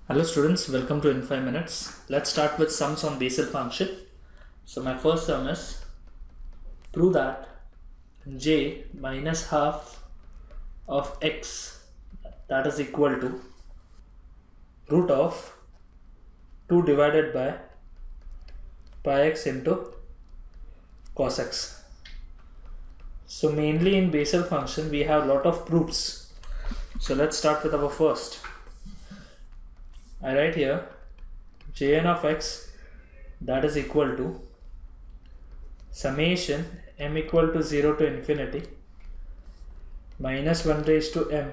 Hello students, welcome to In 5 Minutes. Let's start with sums on Bessel function. So my first sum is prove that j minus half of x, that is equal to root of 2 divided by pi x into cos x. So mainly in Bessel function we have a lot of proofs. So let's start with our first. I write here jn of x, that is equal to summation m equal to 0 to infinity minus 1 raised to m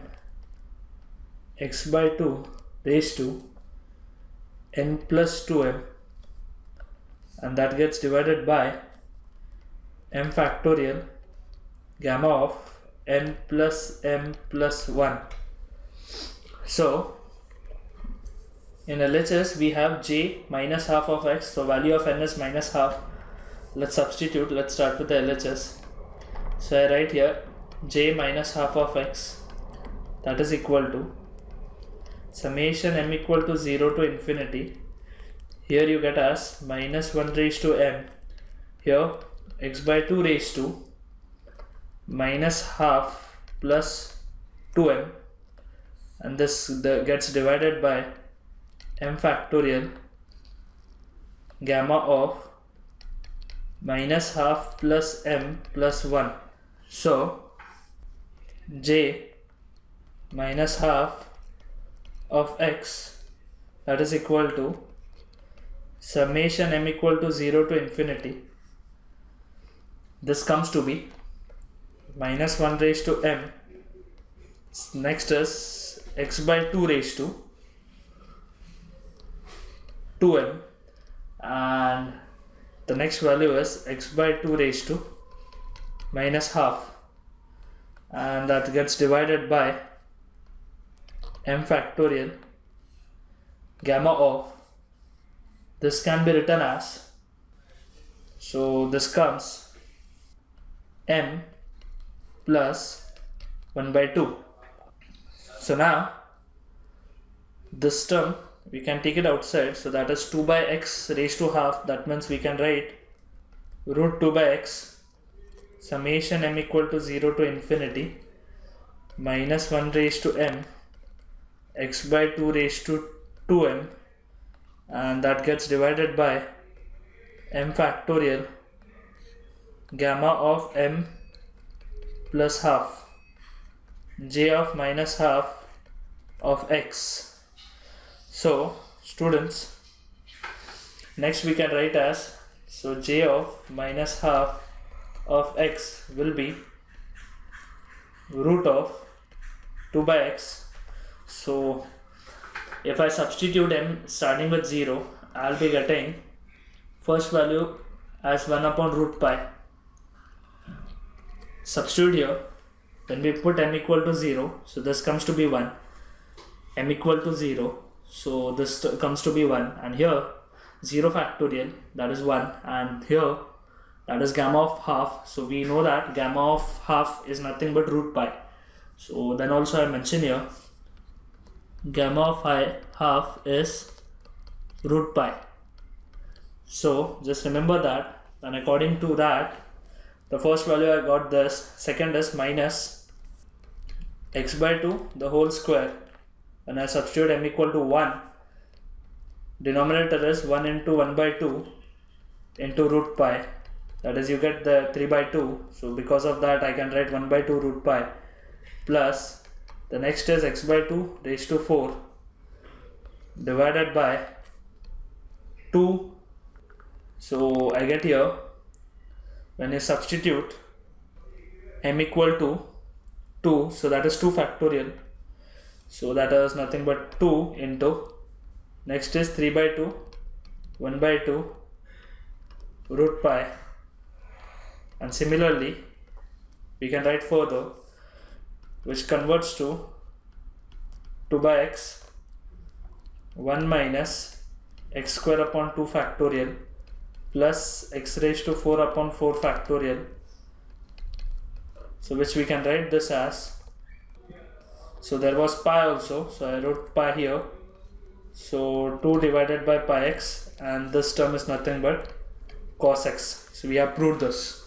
x by 2 raised to n plus 2m, and that gets divided by m factorial gamma of n plus m plus 1. So in LHS we have j minus half of x, so value of n is minus half. Let's substitute. Let's start with the LHS. So I write here j minus half of x, that is equal to summation m equal to 0 to infinity. Here you get as minus 1 raised to m, here x by 2 raised to minus half plus 2m, and this gets divided by m factorial gamma of minus half plus m plus 1. So j minus half of x, that is equal to summation m equal to 0 to infinity. This comes to be minus 1 raised to m. Next is x by 2 raised to 2m, and the next value is x by 2 raised to minus half, and that gets divided by m factorial gamma of, this can be written as, so this comes m plus 1 by 2. So now this term we can take it outside, so that is 2 by x raised to half. That means we can write root 2 by x summation m equal to 0 to infinity minus 1 raised to m x by 2 raised to 2m, and that gets divided by m factorial gamma of m plus half j of minus half of x. So students, next we can write as, so j of minus half of x will be root of 2 by x. So if I substitute m starting with 0, I'll be getting first value as 1 upon root pi. Substitute here, when we put m equal to 0, so this comes to be 1, m equal to 0, so this comes to be 1, and here 0 factorial, that is 1, and here that is gamma of half. So we know that gamma of half is nothing but root pi. So then also I mention here gamma of half is root pi. So just remember that, and according to that, the first value I got this, second is minus x by 2 the whole square. When I substitute m equal to 1, denominator is 1 into 1 by 2 into root pi, that is you get the 3 by 2. So because of that I can write 1 by 2 root pi, plus the next is x by 2 raised to 4 divided by 2. So I get here, when you substitute m equal to 2, so that is 2 factorial, so that is nothing but 2 into, next is 3 by 2, 1 by 2 root pi, and similarly we can write further, which converts to 2 by x 1 minus x square upon 2 factorial plus x raised to 4 upon 4 factorial, so which we can write this as, so there was pi also, so I wrote pi here, So 2 divided by pi x, and this term is nothing but cos x. So we have proved this.